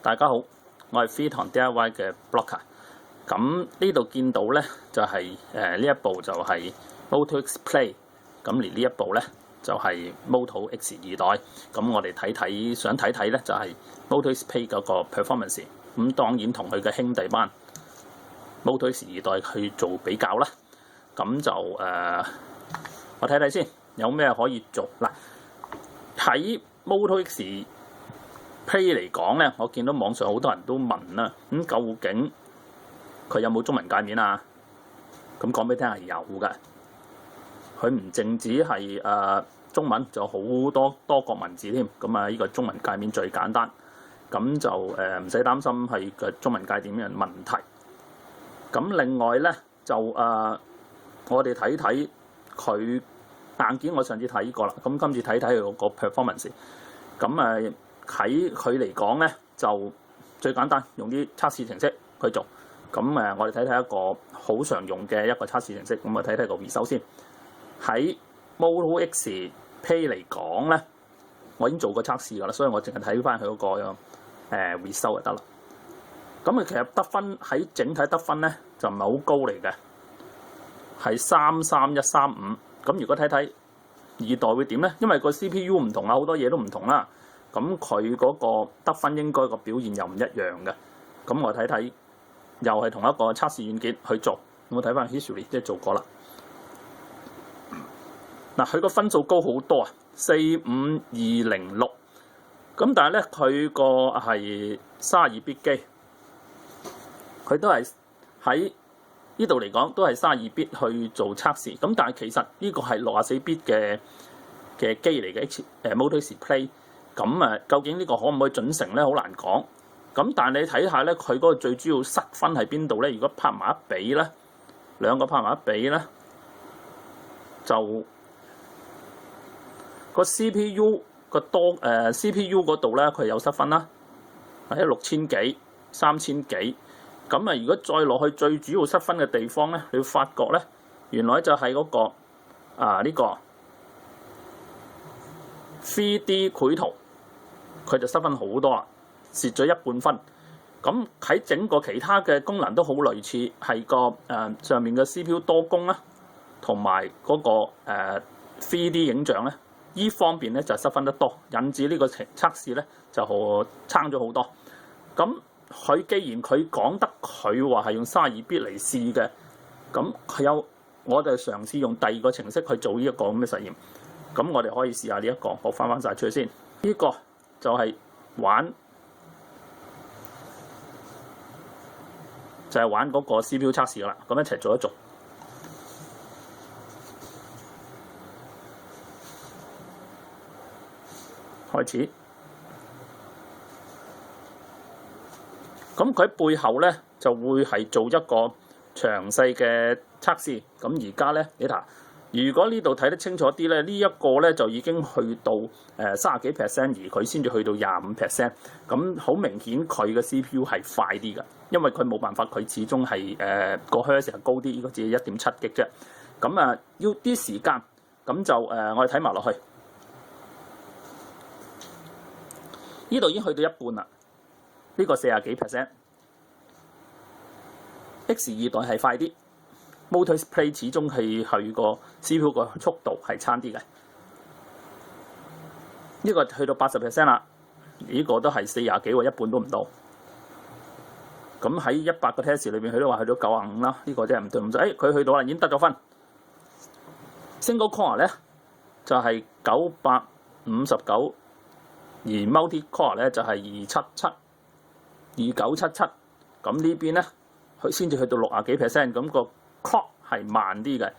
大家好，我係 Phyton DIY 嘅 Blocker。咁呢度見到咧就係呢一部就係 Moto X Play， 咁而呢一部咧就係 Moto X 2代。咁我哋想睇睇咧就係 Moto X Play 嗰個 performance。咁當然同佢嘅兄弟班 Moto X 2代去做比較啦。咁就我睇睇先有咩可以做嗱。喺 Moto X Play 嚟講咧，我見到網上好多人都問啦，究竟佢有冇中文界面啊？咁講俾你聽係有嘅，佢唔淨止係中文，仲有好多國文字添。咁啊，呢個中文界面最簡單，咁就唔使擔心係嘅中文界面嘅問題。咁另外咧就我哋睇睇佢硬件，我上次睇過啦，咁今次睇睇佢個 performance。咁喺佢嚟講咧，就最簡單，用啲測試程式去做。咁我哋睇睇一個好常用嘅一個測試程式。咁我睇睇個 result 先。喺 Moto X Play 嚟講咧，我已經做過測試㗎啦，所以我淨係睇翻佢嗰個result 就得啦。咁其實得分喺整體得分咧就唔係好高嚟嘅，係33135。咁如果睇睇二代會點咧？因為個 CPU 唔同啊，好多嘢都唔同啦。咁佢嗰個得分應該個表現又唔一樣嘅。咁我睇睇，又係同一個測試軟件去做。我睇翻 history 即係做過啦。嗱，佢個分數高好多啊，45206。咁但係咧，佢個係32 bit 機，佢都係喺呢度嚟講都係32 bit 去做測試。咁但係其實呢個係64 bit 嘅機嚟嘅Moto X Play。咁究竟呢個可唔可以準成咧？好難講。咁但係你睇下咧，佢嗰個最主要失分喺邊度咧？如果拍埋一比咧，兩個拍埋一比咧，就個 CPU 個CPU 嗰度咧，佢有失分啦，係6000幾、3000幾。咁如果再落去最主要失分嘅地方咧，你會發覺咧，原來就係嗰個呢個 3D 繪圖。佢就失分好多啦，蝕咗1半分。咁喺整個其他嘅功能都好類似，係個上面嘅 CPU 多功啦，同埋嗰個3D 影像咧，依方面咧就失分得多，引致呢個測試咧就差咗好多。咁佢既然佢講得佢話係用32 bit 嚟試嘅，咁我哋嘗試用第二個程式去做呢一個咁嘅實驗。咁我哋可以試下呢一個，我翻晒出去先。呢個就係玩嗰個 CPU 測試啦，咁一齊做一做。開始。咁佢喺背後咧就會係做一個詳細嘅測試。咁而家咧，你睇。如果呢度睇得清楚啲咧，呢一個咧就已經去到30幾%，而佢先至去到25%。咁好明顯佢嘅 CPU 係快啲嘅，因為佢冇辦法，佢始終係個 Hertz 係高啲，呢個只係1.7 G 啫。咁要啲時間，咁就我哋睇埋落去。呢度已經去到一半啦，呢個40幾%。X 2代係快啲。Moto X Play 始終係佢個 CPU 個速度係差啲嘅，呢個去到80% 啦，呢個都係40幾喎，一半都唔到。咁喺100個 test 裏邊，佢都話去到95啦，呢個真係唔對唔對。佢去到啦，已經得咗分。Single core 咧就係959，而 multi core 咧就係2977。咁呢邊咧，佢先至去到60幾%，咁個 clock 係慢啲嘅。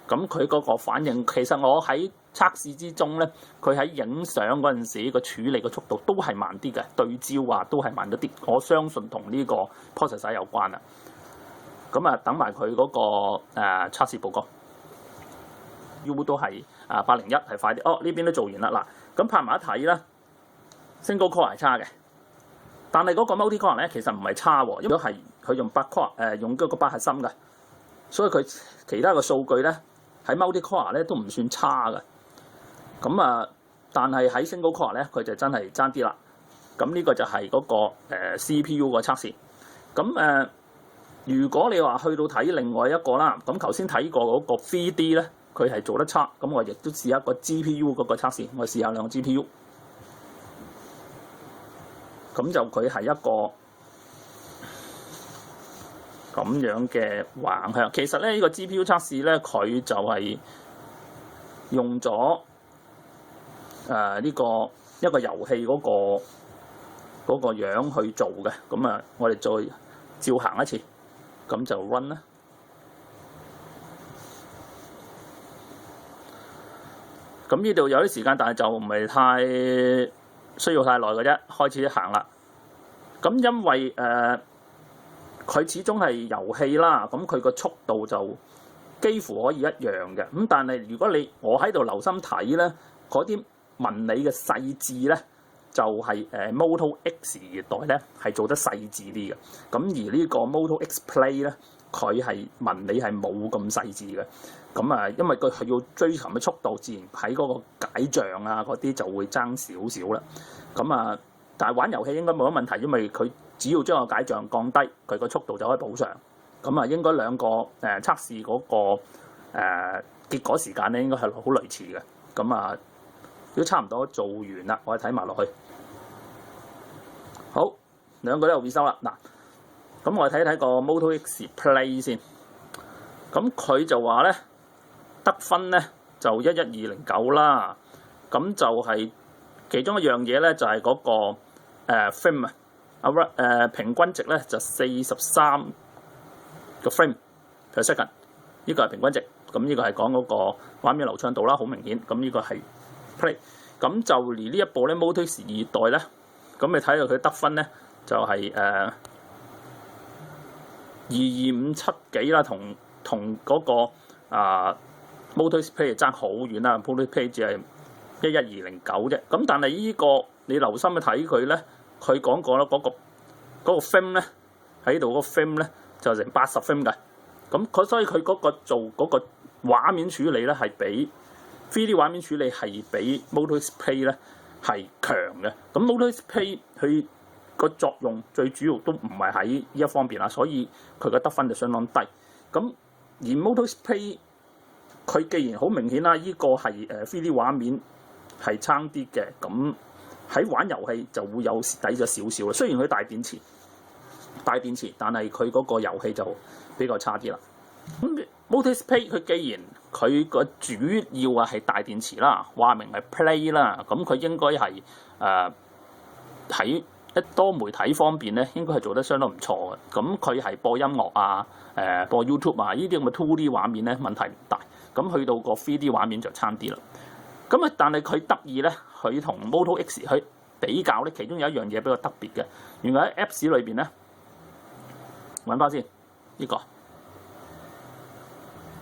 咁佢嗰個反應，其實我喺測試之中咧，佢喺影相嗰陣時個處理嘅速度都係慢啲嘅，對焦都係慢咗啲。我相信同呢個 processor 有關啦。咁等埋佢嗰個測試報告 ，U 都係801係快啲。哦，呢邊都做完啦。嗱，咁拍埋一睇咧，single core 係差嘅，但係嗰個 multi core 咧其實唔係差喎，因為係佢用8 core 用嗰個8核心嘅。所以佢其他嘅數據咧喺 multi core 咧都唔算差嘅。咁但係喺 single core 咧佢就真係爭啲啦。咁呢個就係嗰個CPU 個測試。咁如果你話去到睇另外一個啦，咁頭先睇過嗰個 3D 咧，佢係做得差，咁我亦都試一個 GPU 嗰個測試，我試下兩個 GPU。咁就佢係一個咁樣嘅橫向。其實咧呢個 GPU 測試咧，佢就係用咗呢個一個遊戲嗰個樣去做嘅。咁啊，我哋再照行一次，咁就 run 啦。咁呢度有啲時間，但係就唔係太需要太耐嘅啫。開始行啦。咁因為佢始終係遊戲啦，咁佢個速度就幾乎可以一樣嘅。咁但係如果我喺度留心睇咧，嗰啲紋理嘅細緻咧，就係Moto X 二代咧係做得細緻啲嘅。咁而呢個 Moto X Play 咧，佢係紋理係冇咁細緻嘅。咁啊，因為佢係要追求嘅速度，自然喺嗰個解像啊嗰啲就會爭少少啦。咁啊，但係玩遊戲應該冇乜問題，因為佢只要將個解像降低，佢個速度就可以補上。咁啊，應該兩個測試嗰個結果時間咧，應該係好類似嘅。咁啊，都差唔多做完啦，我哋睇埋落去。好，兩個都有 result 啦。嗱，咁我哋睇一睇個 Moto X Play 先。咁佢就話咧，得分咧就11209啦。咁就係其中一樣嘢咧，就係嗰個frame 啊，平均值咧就43個 frame per second。呢個係平均值。咁呢個係講嗰個畫面流暢度啦，好明顯。咁呢個係 play。咁就而呢一部咧 Moto X 二代咧，咁你睇到佢得分咧就係2257幾啦，同嗰個Moto X Play 爭好遠啦。Moto X Play 只係11209啫。咁但係呢個你留心去睇佢咧，佢講過啦，嗰個 frame 咧喺度，嗰個 frame 咧就成80 frame 嘅。咁所以佢嗰個做嗰個畫面處理咧係比 3D 畫面處理係比 Moto X Play 咧係強嘅。咁 Moto X Play 佢個作用最主要都唔係喺呢一方面啦，所以佢嘅得分就相當低。咁而 Moto X Play 佢既然好明顯啦，呢個係3D 畫面係差啲嘅，咁喺玩遊戲就會有蝕底咗少少啦。雖然佢大電池，但係佢嗰個遊戲就比較差啲啦。咁 Moto X Play 佢既然佢個主要係大電池啦，話明係 Play 啦，咁佢應該係喺一多媒體方面咧，應該係做得相當唔錯嘅。咁佢係播音樂啊、播 YouTube 啊，呢啲咁嘅 2D 畫面咧問題唔大。咁去到個 3D 畫面就差啲啦。咁啊，但係佢得意咧，佢同 Moto X 去比較咧，其中有一樣嘢比較特別嘅。原來喺 Apps 裏邊咧，揾翻先呢個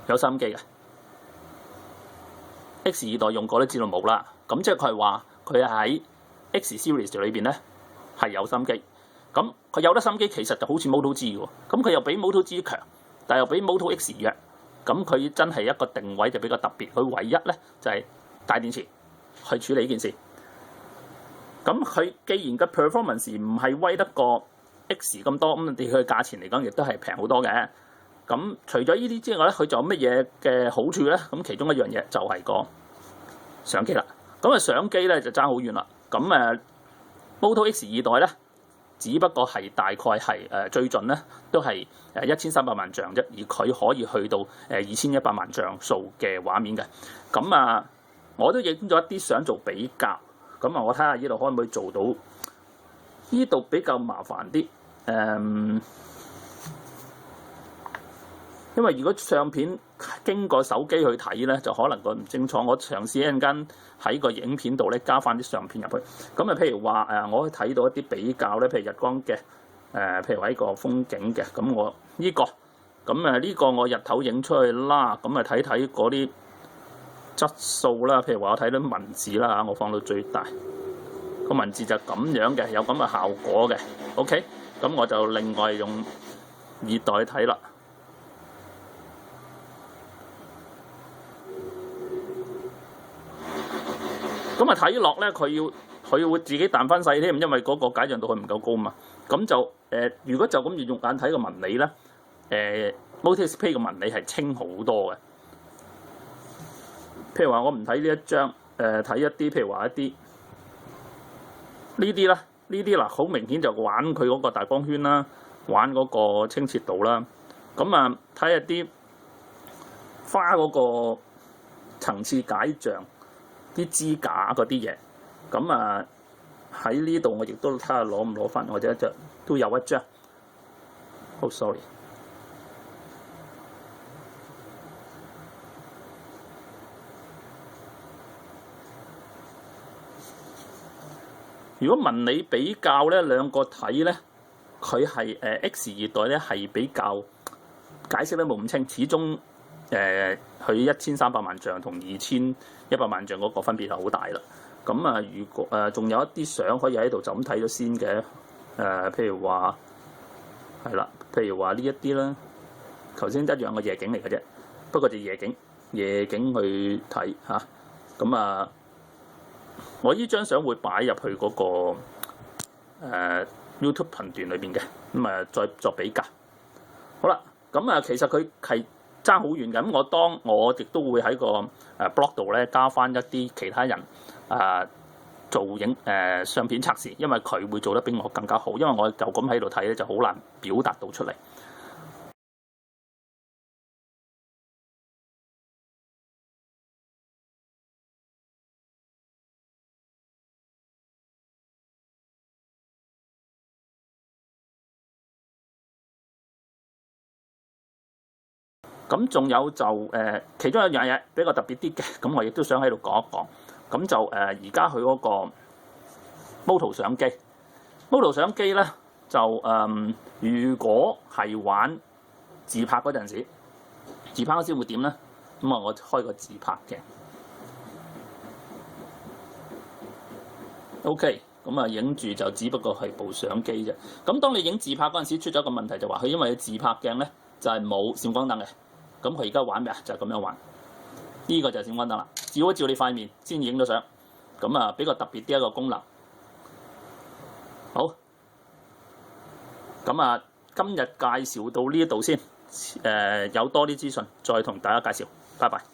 有收音機嘅 X 二代用過都知道冇啦。咁即係佢係話佢喺 X Series 裏邊咧係有收音機。咁佢有得收音機，其實就好似 Moto G 喎。咁佢又比 Moto G 強，但又比 Moto X 弱。咁佢真係一個定位就比較特別。佢唯一咧就係大電池去處理呢件事。咁佢既然個 performance 唔係威得過 X 咁多，咁對佢價錢嚟講亦都係平好多嘅。咁除咗呢啲之外咧，佢仲有乜嘢嘅好處咧？咁其中一樣嘢就係個相機啦。咁啊相機咧就爭好遠啦。咁Moto X 二代咧，只不過係大概係最盡咧都係1300萬像啫，而佢可以去到2100萬像素嘅畫面嘅。咁我都影咗一啲相做比較。咁我睇下呢度可唔可以做到？呢度比較麻煩啲。因為如果相片經過手機去睇咧，就可能個唔清楚。我嘗試一陣間喺個影片度咧加翻啲相片入去。咁譬如話我可以睇到一啲比較咧，譬如日光嘅，譬如話呢個風景嘅。咁我呢個，咁呢個我日頭影出去啦。咁睇睇嗰啲質素啦。譬如話我睇到文字啦嚇，我放到最大，個文字就咁樣嘅，有咁嘅效果嘅。OK，咁我就另外用二代睇啦。咁睇落咧，佢要佢會自己彈翻細添，因為嗰個解像度佢唔夠高嘛。咁就如果就咁用眼睇個紋理咧，Multi-Display 嘅紋理係清好多嘅。譬如話我唔睇呢一張，睇一啲譬如話一啲呢啲啦，呢啲嗱好明顯就玩佢嗰個大光圈啦，玩嗰個清澈度啦。咁啊睇下啲花嗰個層次解像，啲支架嗰啲嘢。咁啊喺呢度我亦都睇下攞唔攞翻，或者一張都有一張。好 sorry。如果紋理比較咧，兩個睇咧，佢係X2代咧係比較解釋得冇咁清，始終佢1300萬像同2100萬像嗰個分別係好大啦。咁啊，如果仲有一啲相可以喺度就咁睇咗先嘅，譬如話係啦，譬如話呢一啲啦，頭先一樣嘅夜景嚟嘅啫，不過就夜景去睇嚇，咁啊。我依張相會擺入去嗰個YouTube 頻段裏邊嘅，咁啊再作比較。好啦，咁啊其實佢係爭好遠嘅，咁我亦都會喺個blog 度咧加翻一啲其他人做相片測試，因為佢會做得比我更加好，因為我就咁喺度睇咧就好難表達到出嚟。咁仲有就其中一樣嘢比較特別啲嘅，咁我亦都想喺度講一講。咁就而家佢嗰個 Moto 相機，Moto 相機咧就如果係玩自拍嗰陣時，自拍嗰時會點咧？咁啊，我開個自拍鏡 ，OK， 咁啊影住就只不過係部相機啫。咁當你影自拍嗰陣時，出咗一個問題就話佢因為自拍鏡咧就係冇閃光燈嘅。咁佢而家玩咩啊？就係咁樣玩，呢個就係閃光燈啦，照一照你塊面先影到相，咁啊比較特別啲一個功能。好，咁啊今日介紹到呢一度先，有多啲資訊再同大家介紹，拜拜。